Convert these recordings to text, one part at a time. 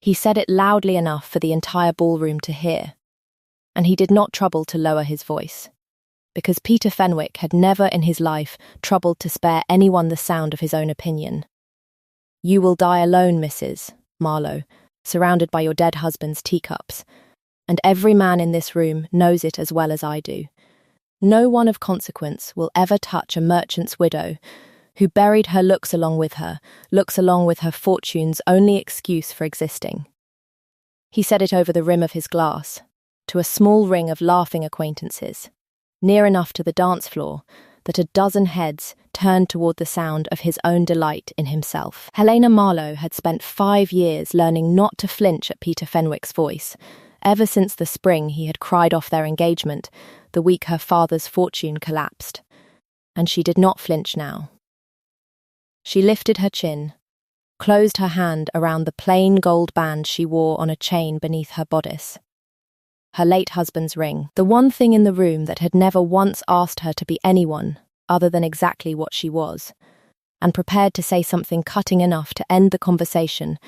He said it loudly enough for the entire ballroom to hear, and he did not trouble to lower his voice, because Peter Fenwick had never in his life troubled to spare anyone the sound of his own opinion. "You will die alone, Mrs. Marlowe, surrounded by your dead husband's teacups, and every man in this room knows it as well as I do. No one of consequence will ever touch a merchant's widow who buried her looks along with her fortune's only excuse for existing." He said it over the rim of his glass, to a small ring of laughing acquaintances, near enough to the dance floor that a dozen heads turned toward the sound of his own delight in himself. Helena Marlowe had spent 5 years learning not to flinch at Peter Fenwick's voice, ever since the spring he had cried off their engagement, the week her father's fortune collapsed. And she did not flinch now. She lifted her chin, closed her hand around the plain gold band she wore on a chain beneath her bodice. Her late husband's ring, the one thing in the room that had never once asked her to be anyone other than exactly what she was, and prepared to say something cutting enough to end the conversation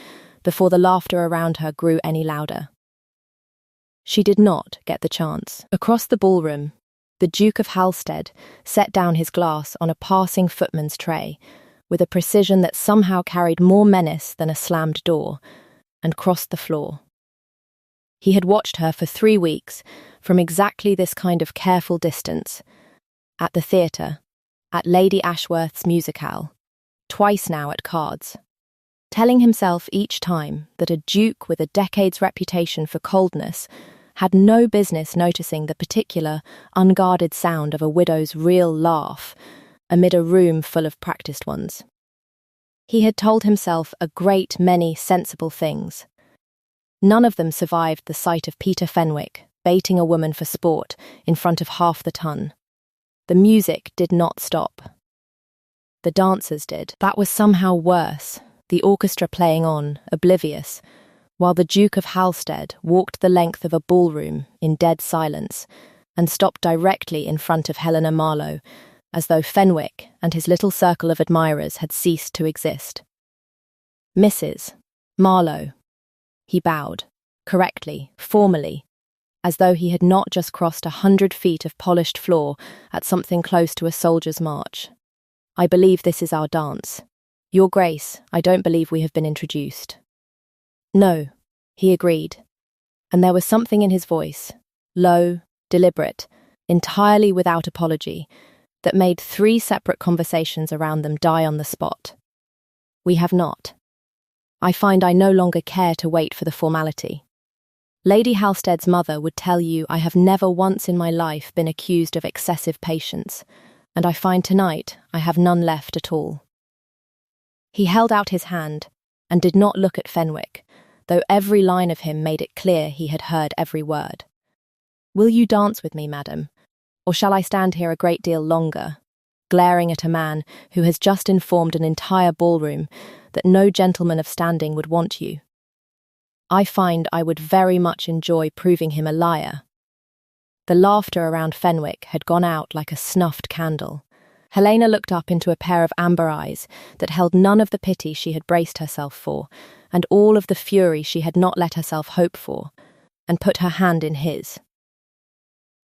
before the laughter around her grew any louder. She did not get the chance. Across the ballroom, the Duke of Halstead set down his glass on a passing footman's tray with a precision that somehow carried more menace than a slammed door, and crossed the floor. He had watched her for 3 weeks from exactly this kind of careful distance, at the theatre, at Lady Ashworth's musicale, twice now at cards, telling himself each time that a duke with a decade's reputation for coldness had no business noticing the particular, unguarded sound of a widow's real laugh amid a room full of practiced ones. He had told himself a great many sensible things. None of them survived the sight of Peter Fenwick baiting a woman for sport in front of half the ton. The music did not stop. The dancers did. That was somehow worse, the orchestra playing on, oblivious, while the Duke of Halstead walked the length of a ballroom in dead silence and stopped directly in front of Helena Marlowe, as though Fenwick and his little circle of admirers had ceased to exist. "Mrs. Marlowe." He bowed, correctly, formally, as though he had not just crossed 100 feet of polished floor at something close to a soldier's march. "I believe this is our dance. Your Grace, I don't believe we have been introduced." "No," he agreed, and there was something in his voice, low, deliberate, entirely without apology, that made 3 separate conversations around them die on the spot. "We have not. I find I no longer care to wait for the formality. Lady Halstead's mother would tell you I have never once in my life been accused of excessive patience, and I find tonight I have none left at all." He held out his hand and did not look at Fenwick, though every line of him made it clear he had heard every word. "Will you dance with me, madam, or shall I stand here a great deal longer, glaring at a man who has just informed an entire ballroom that no gentleman of standing would want you? I find I would very much enjoy proving him a liar." The laughter around Fenwick had gone out like a snuffed candle. Helena looked up into a pair of amber eyes that held none of the pity she had braced herself for, and all of the fury she had not let herself hope for, and put her hand in his.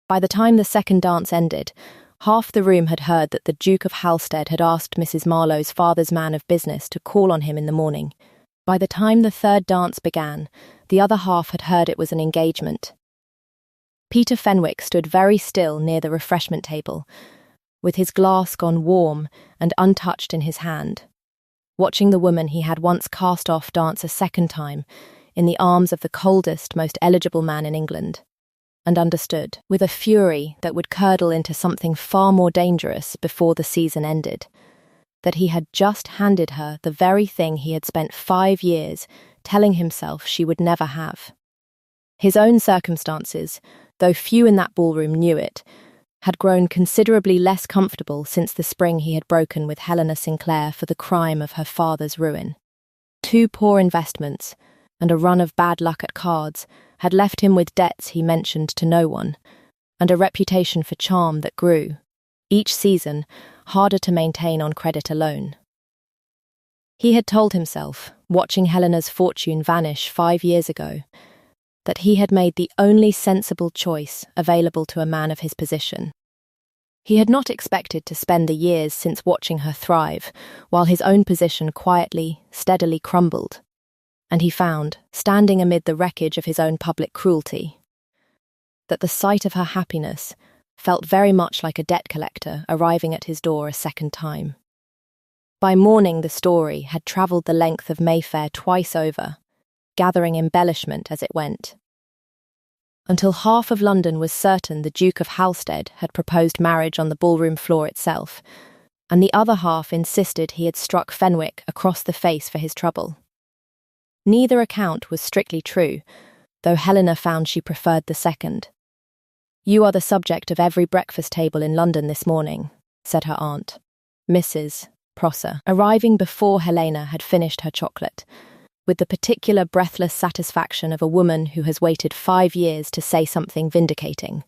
By the time the second dance ended, half the room had heard that the Duke of Halstead had asked Mrs. Marlowe's father's man of business to call on him in the morning. By the time the third dance began, the other half had heard it was an engagement. Peter Fenwick stood very still near the refreshment table, with his glass gone warm and untouched in his hand, watching the woman he had once cast off dance a second time in the arms of the coldest, most eligible man in England, and understood, with a fury that would curdle into something far more dangerous before the season ended, that he had just handed her the very thing he had spent 5 years telling himself she would never have. His own circumstances, though few in that ballroom knew it, had grown considerably less comfortable since the spring he had broken with Helena Sinclair for the crime of her father's ruin. 2 poor investments and a run of bad luck at cards had left him with debts he mentioned to no one, and a reputation for charm that grew, each season, harder to maintain on credit alone. He had told himself, watching Helena's fortune vanish 5 years ago, that he had made the only sensible choice available to a man of his position. He had not expected to spend the years since watching her thrive, while his own position quietly, steadily crumbled, and he found, standing amid the wreckage of his own public cruelty, that the sight of her happiness felt very much like a debt collector arriving at his door a second time. By morning, the story had travelled the length of Mayfair twice over, gathering embellishment as it went, until half of London was certain the Duke of Halstead had proposed marriage on the ballroom floor itself, and the other half insisted he had struck Fenwick across the face for his trouble. Neither account was strictly true, though Helena found she preferred the second. "You are the subject of every breakfast table in London this morning," said her aunt, Mrs. Prosser, arriving before Helena had finished her chocolate, with the particular breathless satisfaction of a woman who has waited 5 years to say something vindicating.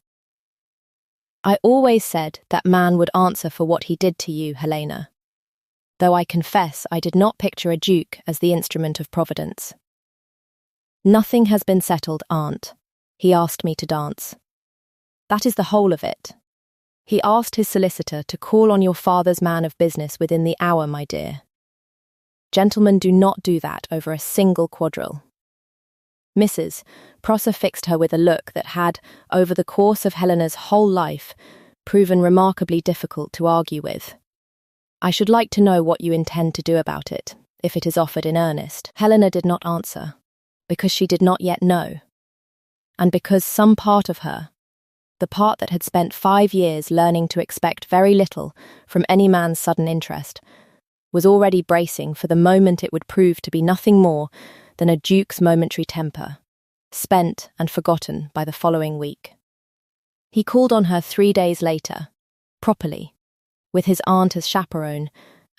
"I always said that man would answer for what he did to you, Helena, though I confess I did not picture a duke as the instrument of Providence." "Nothing has been settled, aunt. He asked me to dance." "That is the whole of it. He asked his solicitor to call on your father's man of business within the hour, my dear. Gentlemen do not do that over a single quadrille." Mrs. Prosser fixed her with a look that had, over the course of Helena's whole life, proven remarkably difficult to argue with. "I should like to know what you intend to do about it, if it is offered in earnest." Helena did not answer, because she did not yet know, and because some part of her, the part that had spent 5 years learning to expect very little from any man's sudden interest, was already bracing for the moment it would prove to be nothing more than a duke's momentary temper, spent and forgotten by the following week. He called on her 3 days later, properly, with his aunt as chaperone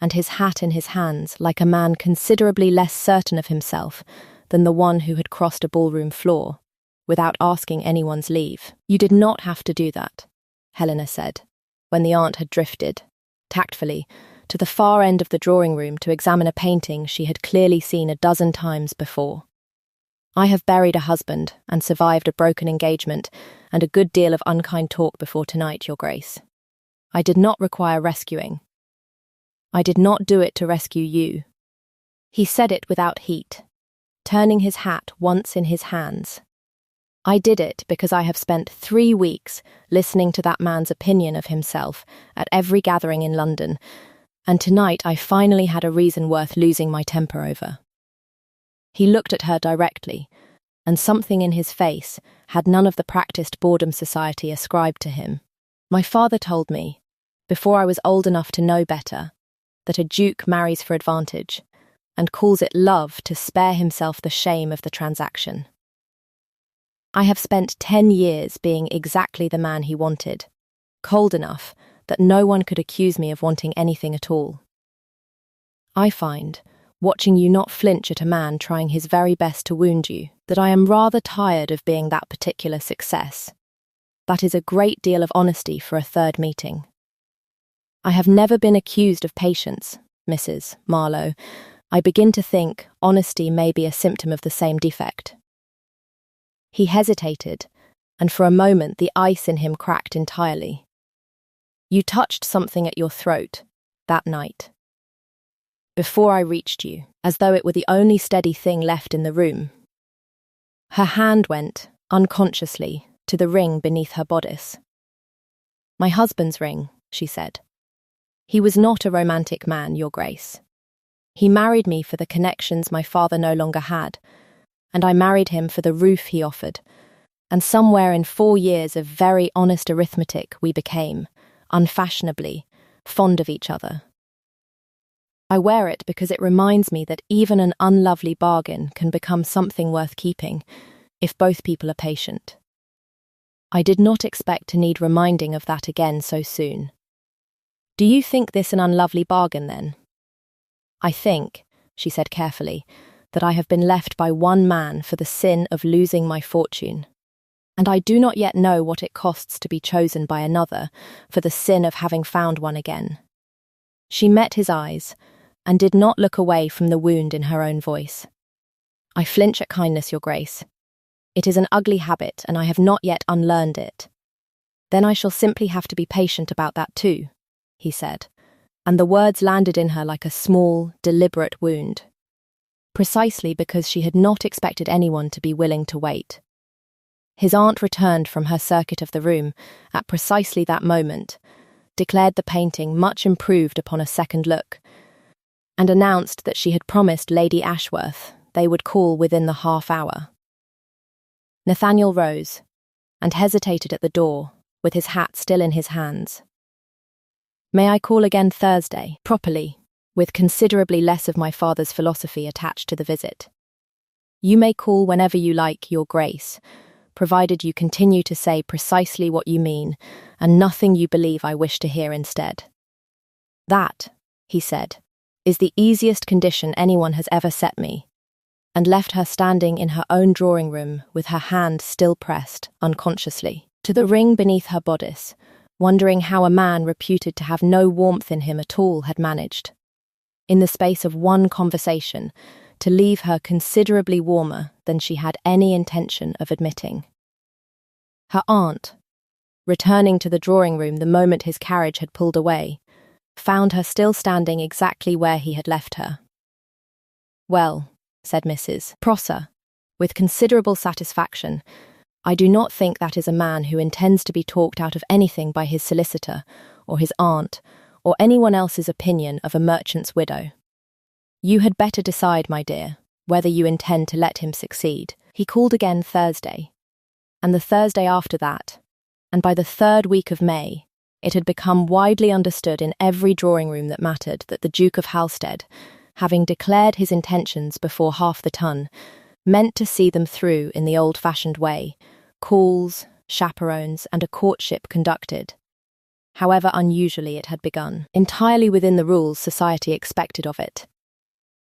and his hat in his hands, like a man considerably less certain of himself than the one who had crossed a ballroom floor, without asking anyone's leave. "You did not have to do that," Helena said, when the aunt had drifted, tactfully, to the far end of the drawing room to examine a painting she had clearly seen a dozen times before. "I have buried a husband and survived a broken engagement and a good deal of unkind talk before tonight, Your Grace. I did not require rescuing. I did not do it to rescue you." He said it without heat, turning his hat once in his hands. "I did it because I have spent 3 weeks listening to that man's opinion of himself at every gathering in London, and tonight I finally had a reason worth losing my temper over." He looked at her directly, and something in his face had none of the practiced boredom society ascribed to him. "My father told me, before I was old enough to know better, that a duke marries for advantage, and calls it love to spare himself the shame of the transaction. I have spent 10 years being exactly the man he wanted, cold enough that no one could accuse me of wanting anything at all. I find, watching you not flinch at a man trying his very best to wound you, that I am rather tired of being that particular success. That is a great deal of honesty for a third meeting. I have never been accused of patience, Mrs. Marlowe. I begin to think honesty may be a symptom of the same defect." He hesitated, and for a moment the ice in him cracked entirely. "You touched something at your throat, that night. Before I reached you, as though it were the only steady thing left in the room." Her hand went, unconsciously, to the ring beneath her bodice. "My husband's ring," she said. "He was not a romantic man, Your Grace. He married me for the connections my father no longer had, and I married him for the roof he offered, and somewhere in 4 years of very honest arithmetic we became, unfashionably, fond of each other. I wear it because it reminds me that even an unlovely bargain can become something worth keeping, if both people are patient. I did not expect to need reminding of that again so soon. Do you think this an unlovely bargain, then?" "I think," she said carefully, "that I have been left by one man for the sin of losing my fortune, and I do not yet know what it costs to be chosen by another for the sin of having found one again." She met his eyes, and did not look away from the wound in her own voice. "I flinch at kindness, Your Grace. It is an ugly habit, and I have not yet unlearned it." "Then I shall simply have to be patient about that too," he said, and the words landed in her like a small, deliberate wound. Precisely because she had not expected anyone to be willing to wait. His aunt returned from her circuit of the room at precisely that moment, declared the painting much improved upon a second look, and announced that she had promised Lady Ashworth they would call within the half-hour. Nathaniel rose and hesitated at the door, with his hat still in his hands. "May I call again Thursday, properly, with considerably less of my father's philosophy attached to the visit?" "You may call whenever you like, Your Grace, provided you continue to say precisely what you mean, and nothing you believe I wish to hear instead." "That," he said, "is the easiest condition anyone has ever set me," and left her standing in her own drawing room with her hand still pressed, unconsciously, to the ring beneath her bodice, wondering how a man reputed to have no warmth in him at all had managed, in the space of one conversation, to leave her considerably warmer than she had any intention of admitting. Her aunt, returning to the drawing room the moment his carriage had pulled away, found her still standing exactly where he had left her. "Well," said Mrs. Prosser, with considerable satisfaction, "I do not think that is a man who intends to be talked out of anything by his solicitor, or his aunt, or anyone else's opinion of a merchant's widow. You had better decide, my dear, whether you intend to let him succeed." He called again Thursday, and the Thursday after that, and by the 3rd week of May, it had become widely understood in every drawing-room that mattered that the Duke of Halstead, having declared his intentions before half the ton, meant to see them through in the old-fashioned way, calls, chaperones, and a courtship conducted, however unusually it had begun, entirely within the rules society expected of it.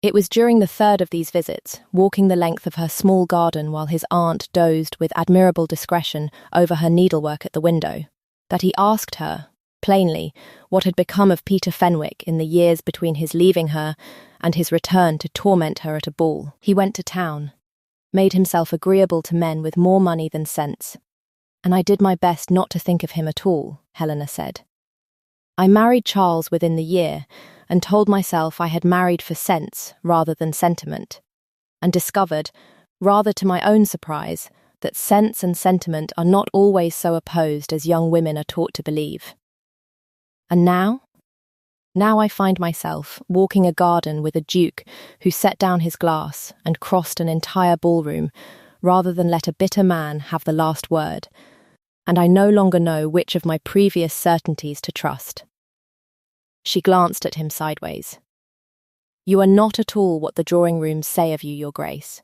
It was during the 3rd of these visits, walking the length of her small garden while his aunt dozed with admirable discretion over her needlework at the window, that he asked her, plainly, what had become of Peter Fenwick in the years between his leaving her and his return to torment her at a ball. "He went to town, made himself agreeable to men with more money than sense, and I did my best not to think of him at all," Helena said. "I married Charles within the year, and told myself I had married for sense rather than sentiment, and discovered, rather to my own surprise, that sense and sentiment are not always so opposed as young women are taught to believe. And now? Now I find myself walking a garden with a duke who set down his glass and crossed an entire ballroom rather than let a bitter man have the last word, and I no longer know which of my previous certainties to trust." She glanced at him sideways. "You are not at all what the drawing-rooms say of you, Your Grace.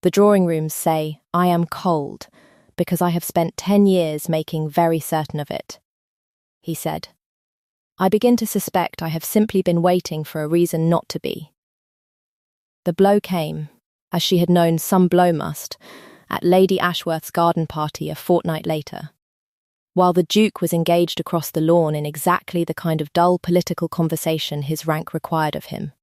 The drawing-rooms say I am cold because I have spent 10 years making very certain of it," he said. "I begin to suspect I have simply been waiting for a reason not to be." The blow came, as she had known some blow must, at Lady Ashworth's garden party a fortnight later, while the Duke was engaged across the lawn in exactly the kind of dull political conversation his rank required of him.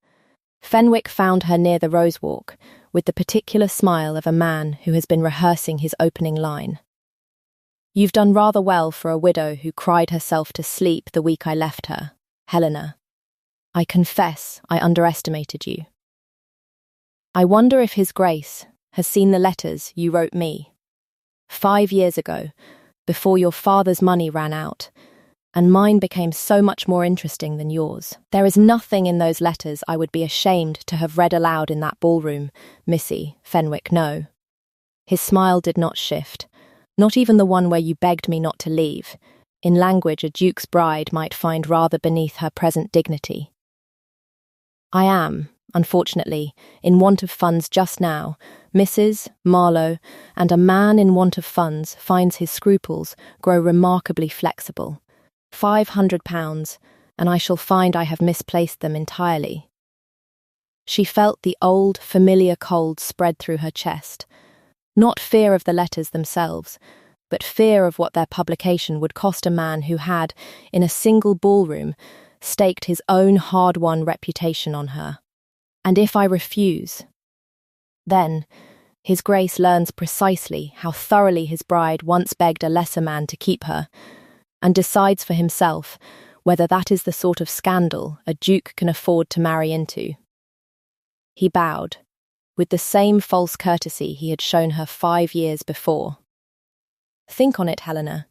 Fenwick found her near the Rosewalk, with the particular smile of a man who has been rehearsing his opening line. "You've done rather well for a widow who cried herself to sleep the week I left her, Helena. I confess I underestimated you. I wonder if His Grace has seen the letters you wrote me 5 years ago, before your father's money ran out, and mine became so much more interesting than yours. There is nothing in those letters I would be ashamed to have read aloud in that ballroom, Missy, Fenwick, no." His smile did not shift, not even the one where you begged me not to leave, in language a duke's bride might find rather beneath her present dignity. "I am, unfortunately, in want of funds just now, Mrs. Marlowe, and a man in want of funds finds his scruples grow remarkably flexible. £500, and I shall find I have misplaced them entirely." She felt the old, familiar cold spread through her chest. Not fear of the letters themselves, but fear of what their publication would cost a man who had, in a single ballroom, staked his own hard-won reputation on her. And if I refuse, then His Grace learns precisely how thoroughly his bride once begged a lesser man to keep her, and decides for himself whether that is the sort of scandal a duke can afford to marry into. He bowed, with the same false courtesy he had shown her 5 years before. Think on it, Helena.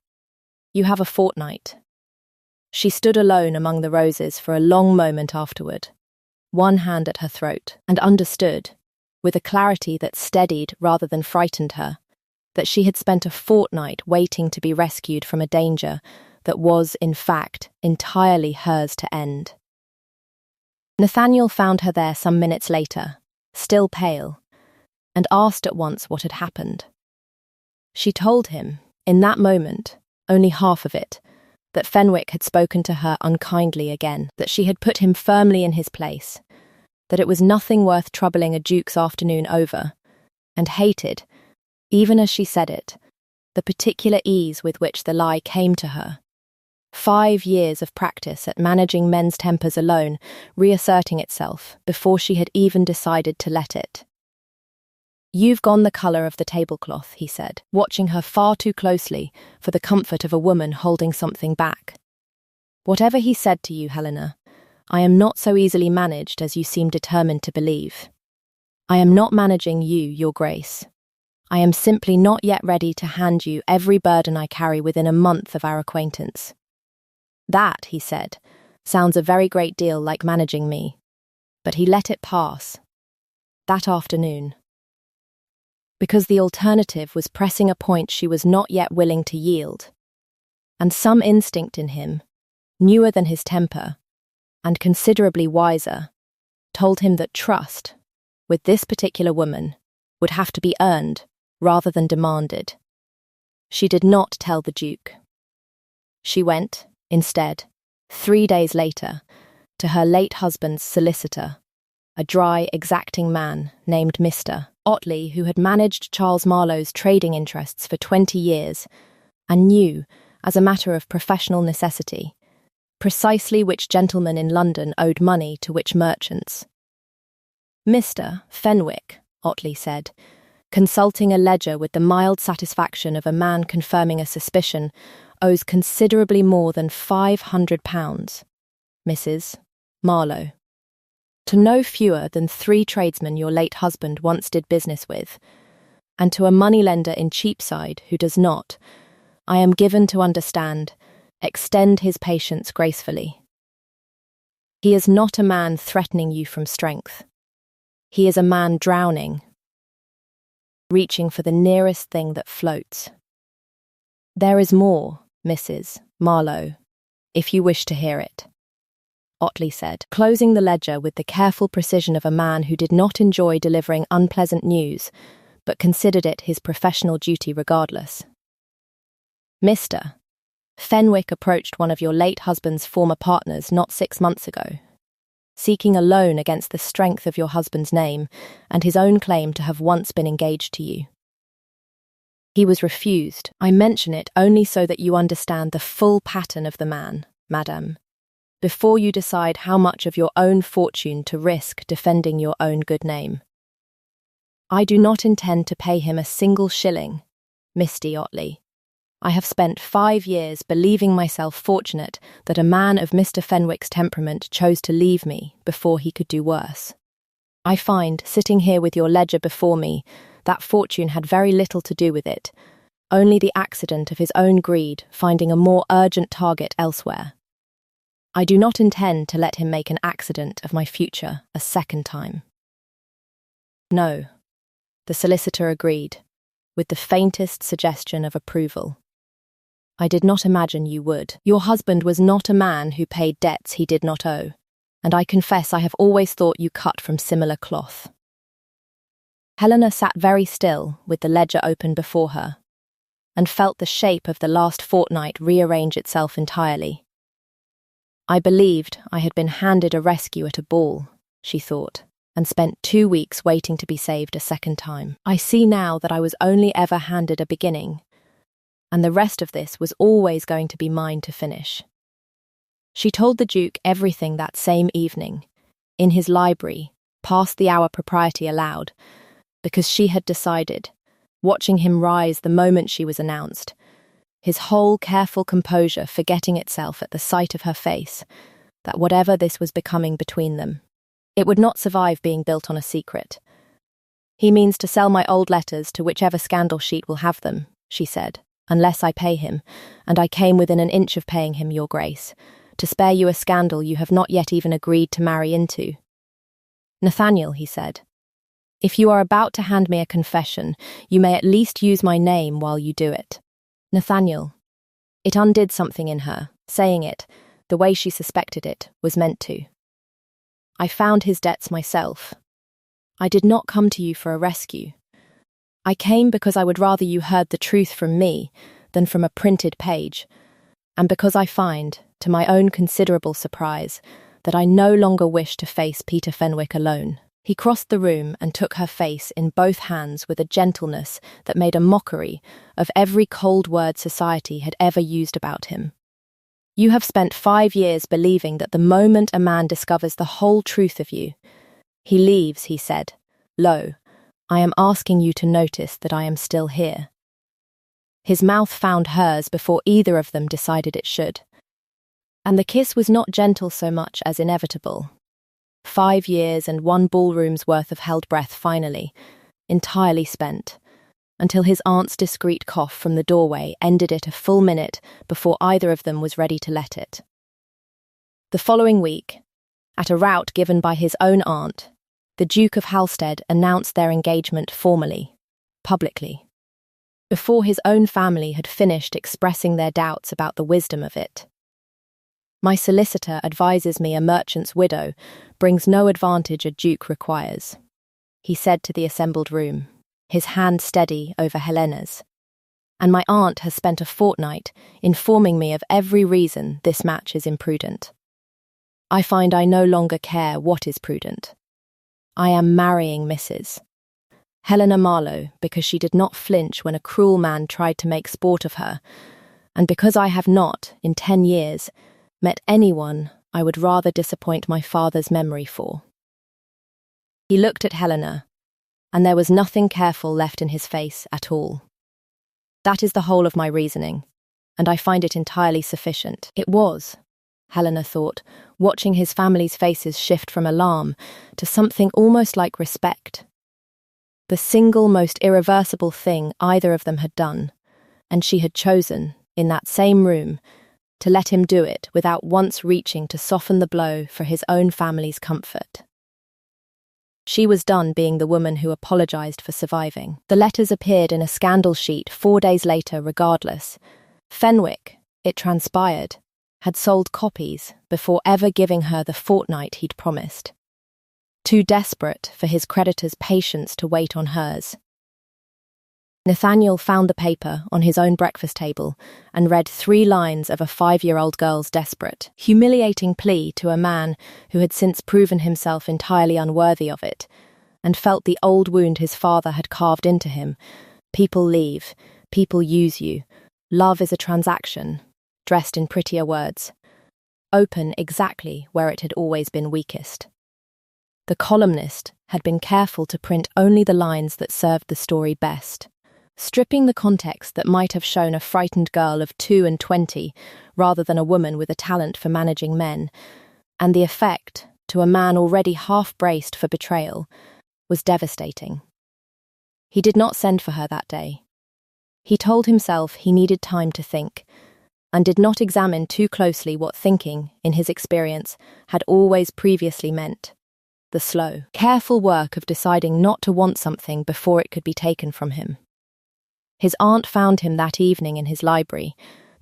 You have a fortnight. She stood alone among the roses for a long moment afterward, one hand at her throat, and understood, with a clarity that steadied rather than frightened her, that she had spent a fortnight waiting to be rescued from a danger that was, in fact, entirely hers to end. Nathaniel found her there some minutes later, still pale, and asked at once what had happened. She told him, in that moment, only half of it, that Fenwick had spoken to her unkindly again, that she had put him firmly in his place, that it was nothing worth troubling a duke's afternoon over, and hated, even as she said it, the particular ease with which the lie came to her. 5 years of practice at managing men's tempers alone, reasserting itself before she had even decided to let it. "You've gone the colour of the tablecloth," he said, watching her far too closely for the comfort of a woman holding something back. "Whatever he said to you, Helena, I am not so easily managed as you seem determined to believe. I am not managing you, Your Grace. I am simply not yet ready to hand you every burden I carry within a month of our acquaintance. That," he said, "sounds a very great deal like managing me." But he let it pass. That afternoon. Because the alternative was pressing a point she was not yet willing to yield. And some instinct in him, newer than his temper, and considerably wiser, told him that trust, with this particular woman, would have to be earned rather than demanded. She did not tell the Duke. She went, instead, 3 days later, to her late husband's solicitor, a dry, exacting man named Mr. Otley, who had managed Charles Marlowe's trading interests for 20 years and knew, as a matter of professional necessity, precisely which gentlemen in London owed money to which merchants. "Mr. Fenwick," Otley said, consulting a ledger with the mild satisfaction of a man confirming a suspicion, "owes considerably more than £500, Mrs. Marlowe, to no fewer than 3 tradesmen your late husband once did business with, and to a moneylender in Cheapside who does not, I am given to understand, extend his patience gracefully. He is not a man threatening you from strength. He is a man drowning, reaching for the nearest thing that floats. There is more, Mrs. Marlowe, if you wish to hear it," Otley said, closing the ledger with the careful precision of a man who did not enjoy delivering unpleasant news, but considered it his professional duty regardless. "Mr. Fenwick approached one of your late husband's former partners not 6 months ago, seeking a loan against the strength of your husband's name and his own claim to have once been engaged to you. He was refused. I mention it only so that you understand the full pattern of the man, madame, before you decide how much of your own fortune to risk defending your own good name. I do not intend to pay him a single shilling, Misty Otley. I have spent 5 years believing myself fortunate that a man of Mr. Fenwick's temperament chose to leave me before he could do worse. I find, sitting here with your ledger before me, that fortune had very little to do with it, only the accident of his own greed finding a more urgent target elsewhere. I do not intend to let him make an accident of my future a second time." "No," the solicitor agreed, with the faintest suggestion of approval. "I did not imagine you would. Your husband was not a man who paid debts he did not owe, and I confess I have always thought you cut from similar cloth." Helena sat very still with the ledger open before her, and felt the shape of the last fortnight rearrange itself entirely. "I believed I had been handed a rescue at a ball," she thought, "and spent 2 weeks waiting to be saved a second time. I see now that I was only ever handed a beginning, and the rest of this was always going to be mine to finish. She told the Duke everything that same evening, in his library, past the hour propriety allowed, because she had decided, watching him rise the moment she was announced, his whole careful composure forgetting itself at the sight of her face, that whatever this was becoming between them, it would not survive being built on a secret. "He means to sell my old letters to whichever scandal sheet will have them," she said, "unless I pay him, and I came within an inch of paying him, Your Grace, to spare you a scandal you have not yet even agreed to marry into." "Nathaniel," he said, "if you are about to hand me a confession, you may at least use my name while you do it." Nathaniel. It undid something in her, saying it, the way she suspected it, was meant to. "I found his debts myself. I did not come to you for a rescue. I came because I would rather you heard the truth from me than from a printed page, and because I find, to my own considerable surprise, that I no longer wish to face Peter Fenwick alone." He crossed the room and took her face in both hands with a gentleness that made a mockery of every cold word society had ever used about him. "You have spent 5 years believing that the moment a man discovers the whole truth of you, he leaves," he said. "Lo, I am asking you to notice that I am still here." His mouth found hers before either of them decided it should. And the kiss was not gentle so much as inevitable. 5 years and 1 ballroom's worth of held breath finally, entirely spent, until his aunt's discreet cough from the doorway ended it a full minute before either of them was ready to let it. The following week, at a rout given by his own aunt, the Duke of Halstead announced their engagement formally, publicly, before his own family had finished expressing their doubts about the wisdom of it. "My solicitor advises me a merchant's widow brings no advantage a duke requires," he said to the assembled room, his hand steady over Helena's. "And my aunt has spent a fortnight informing me of every reason this match is imprudent. I find I no longer care what is prudent. I am marrying Mrs. Helena Marlowe because she did not flinch when a cruel man tried to make sport of her, and because I have not, in 10 years, met anyone I would rather disappoint my father's memory for." He looked at Helena, and there was nothing careful left in his face at all. "That is the whole of my reasoning, and I find it entirely sufficient." It was, Helena thought, watching his family's faces shift from alarm to something almost like respect. The single most irreversible thing either of them had done, and she had chosen, in that same room, to let him do it without once reaching to soften the blow for his own family's comfort. She was done being the woman who apologized for surviving. The letters appeared in a scandal sheet 4 days later regardless. Fenwick, it transpired, had sold copies before ever giving her the fortnight he'd promised. Too desperate for his creditor's patience to wait on hers. Nathaniel found the paper on his own breakfast table and read 3 lines of a 5-year-old girl's desperate, humiliating plea to a man who had since proven himself entirely unworthy of it, and felt the old wound his father had carved into him. People leave, people use you, love is a transaction, dressed in prettier words, open exactly where it had always been weakest. The columnist had been careful to print only the lines that served the story best, stripping the context that might have shown a frightened girl of 22 rather than a woman with a talent for managing men, and the effect, to a man already half-braced for betrayal, was devastating. He did not send for her that day. He told himself he needed time to think, and did not examine too closely what thinking, in his experience, had always previously meant: the slow, careful work of deciding not to want something before it could be taken from him. His aunt found him that evening in his library,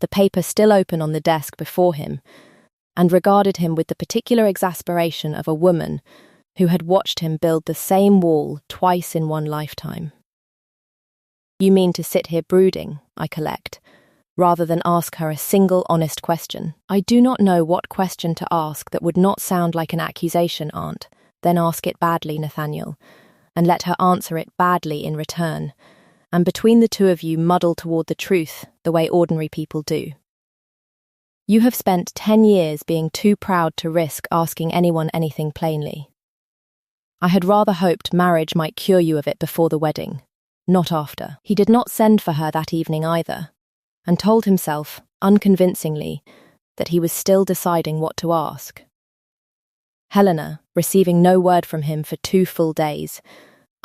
the paper still open on the desk before him, and regarded him with the particular exasperation of a woman who had watched him build the same wall twice in one lifetime. "You mean to sit here brooding, I collect, rather than ask her a single honest question. I do not know what question to ask that would not sound like an accusation, aunt. Then ask it badly, Nathaniel, and let her answer it badly in return, and between the two of you muddle toward the truth the way ordinary people do." You have spent 10 years being too proud to risk asking anyone anything plainly. I had rather hoped marriage might cure you of it before the wedding, not after. He did not send for her that evening either, and told himself, unconvincingly, that he was still deciding what to ask. Helena, receiving no word from him for 2 full days,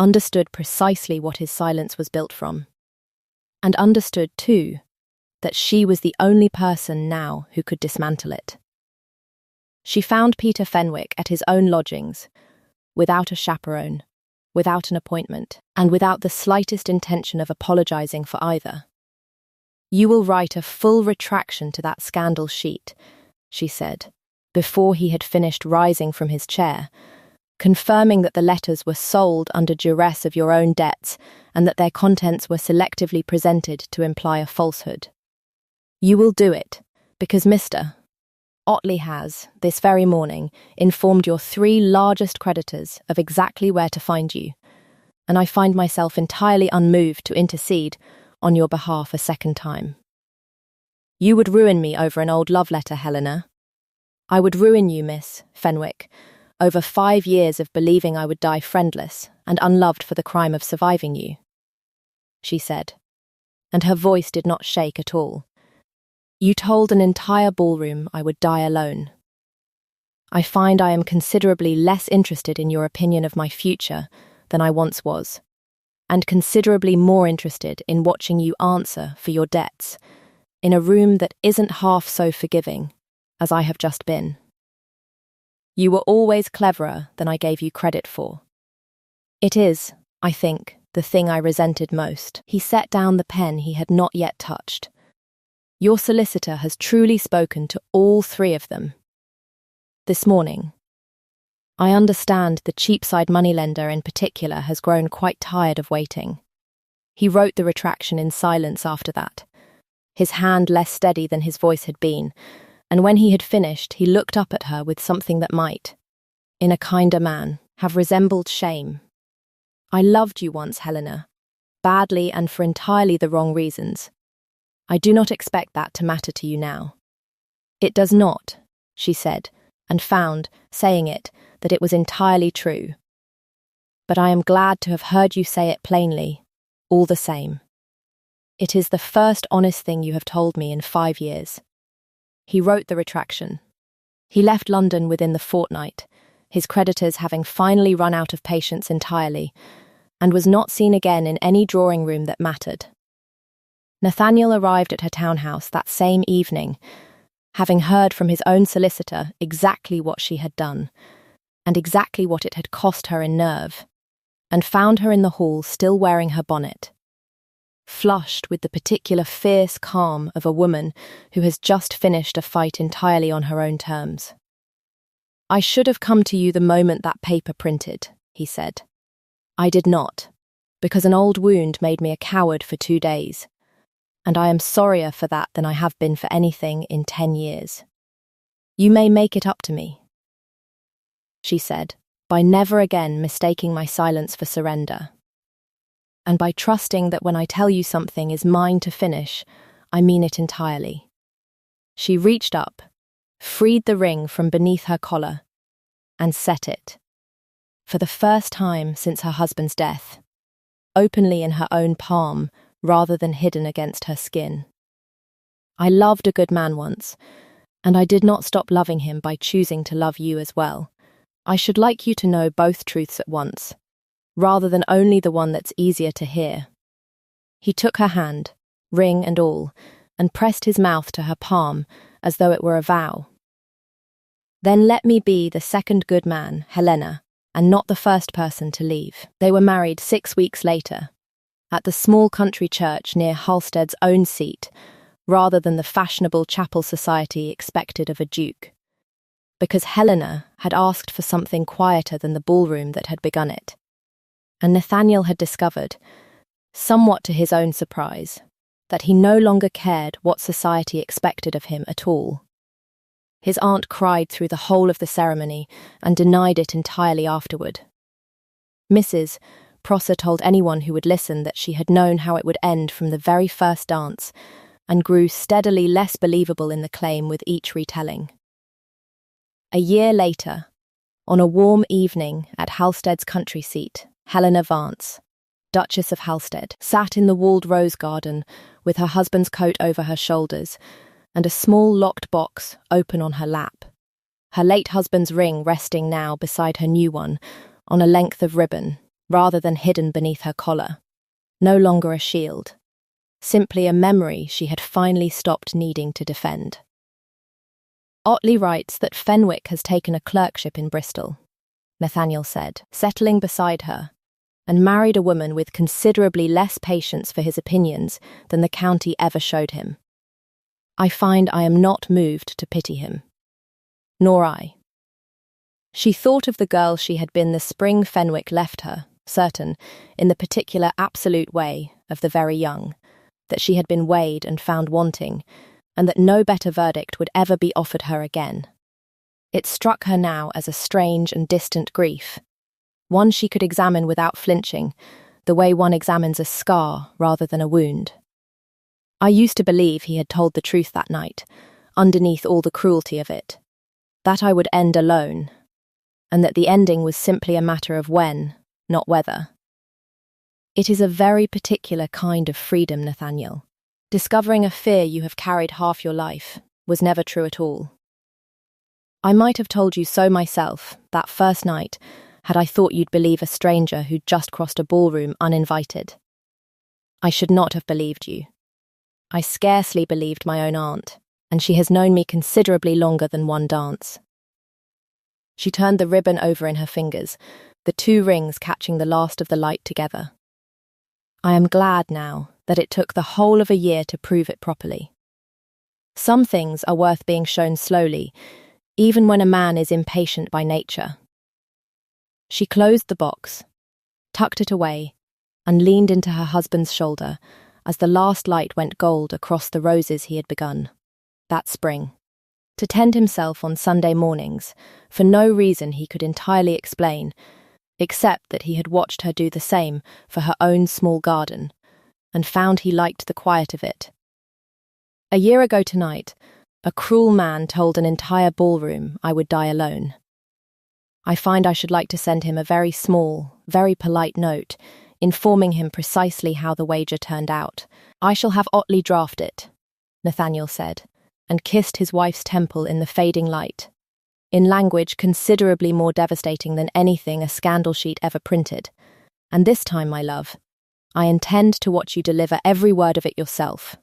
understood precisely what his silence was built from, and understood, too, that she was the only person now who could dismantle it. She found Peter Fenwick at his own lodgings, without a chaperone, without an appointment, and without the slightest intention of apologizing for either. "You will write a full retraction to that scandal sheet," she said, before he had finished rising from his chair, confirming that the letters were sold under duress of your own debts and that their contents were selectively presented to imply a falsehood. "You will do it, because Mr. Otley has, this very morning, informed your 3 largest creditors of exactly where to find you, and I find myself entirely unmoved to intercede on your behalf a second time. You would ruin me over an old love letter, Helena. I would ruin you, Miss Fenwick, over 5 years of believing I would die friendless and unloved for the crime of surviving you," she said, and her voice did not shake at all. "You told an entire ballroom I would die alone. I find I am considerably less interested in your opinion of my future than I once was, and considerably more interested in watching you answer for your debts in a room that isn't half so forgiving as I have just been. You were always cleverer than I gave you credit for. It is, I think, the thing I resented most." He set down the pen he had not yet touched. "Your solicitor has truly spoken to all 3 of them. This morning. I understand the Cheapside moneylender in particular has grown quite tired of waiting. He wrote the retraction in silence after that, his hand less steady than his voice had been, and when he had finished he looked up at her with something that might, in a kinder man, have resembled shame. I loved you once, Helena, badly and for entirely the wrong reasons. I do not expect that to matter to you now." "It does not," she said, and found, saying it, that it was entirely true. "But I am glad to have heard you say it plainly, all the same. It is the first honest thing you have told me in 5 years. He wrote the retraction. He left London within the fortnight, his creditors having finally run out of patience entirely, and was not seen again in any drawing room that mattered. Nathaniel arrived at her townhouse that same evening, having heard from his own solicitor exactly what she had done, and exactly what it had cost her in nerve, and found her in the hall still wearing her bonnet, flushed with the particular fierce calm of a woman who has just finished a fight entirely on her own terms. "I should have come to you the moment that paper printed," he said. "I did not, because an old wound made me a coward for 2 days, and I am sorrier for that than I have been for anything in 10 years. You may make it up to me," she said, "by never again mistaking my silence for surrender, and by trusting that when I tell you something is mine to finish, I mean it entirely." She reached up, freed the ring from beneath her collar, and set it, for the first time since her husband's death, openly in her own palm rather than hidden against her skin. "I loved a good man once, and I did not stop loving him by choosing to love you as well. I should like you to know both truths at once, rather than only the one that's easier to hear." He took her hand, ring and all, and pressed his mouth to her palm as though it were a vow. "Then let me be the second good man, Helena, and not the first person to leave." They were married 6 weeks later, at the small country church near Halstead's own seat, rather than the fashionable chapel society expected of a duke, because Helena had asked for something quieter than the ballroom that had begun it, and Nathaniel had discovered, somewhat to his own surprise, that he no longer cared what society expected of him at all. His aunt cried through the whole of the ceremony and denied it entirely afterward. Mrs. Prosser told anyone who would listen that she had known how it would end from the very first dance, and grew steadily less believable in the claim with each retelling. A year later, on a warm evening at Halstead's country seat, Helena Vance, Duchess of Halstead, sat in the walled rose garden with her husband's coat over her shoulders and a small locked box open on her lap, her late husband's ring resting now beside her new one on a length of ribbon rather than hidden beneath her collar, no longer a shield, simply a memory she had finally stopped needing to defend. Otley writes that Fenwick has taken a clerkship in Bristol, Nathaniel said, settling beside her, and married a woman with considerably less patience for his opinions than the county ever showed him. I find I am not moved to pity him. Nor I. She thought of the girl she had been the spring Fenwick left her, certain, in the particular absolute way of the very young, that she had been weighed and found wanting, and that no better verdict would ever be offered her again. It struck her now as a strange and distant grief, one she could examine without flinching, the way one examines a scar rather than a wound. I used to believe he had told the truth that night, underneath all the cruelty of it, that I would end alone, and that the ending was simply a matter of when, not whether. It is a very particular kind of freedom, Nathaniel. Discovering a fear you have carried half your life was never true at all. I might have told you so myself, that first night, had I thought you'd believe a stranger who'd just crossed a ballroom uninvited. I should not have believed you. I scarcely believed my own aunt, and she has known me considerably longer than one dance. She turned the ribbon over in her fingers, the two rings catching the last of the light together. I am glad now that it took the whole of a year to prove it properly. Some things are worth being shown slowly, even when a man is impatient by nature. She closed the box, tucked it away, and leaned into her husband's shoulder as the last light went gold across the roses he had begun, that spring, to tend himself on Sunday mornings, for no reason he could entirely explain, except that he had watched her do the same for her own small garden, and found he liked the quiet of it. A year ago tonight, a cruel man told an entire ballroom I would die alone. I find I should like to send him a very small, very polite note, informing him precisely how the wager turned out. I shall have Otley draft it, Nathaniel said, and kissed his wife's temple in the fading light, in language considerably more devastating than anything a scandal sheet ever printed. And this time, my love, I intend to watch you deliver every word of it yourself.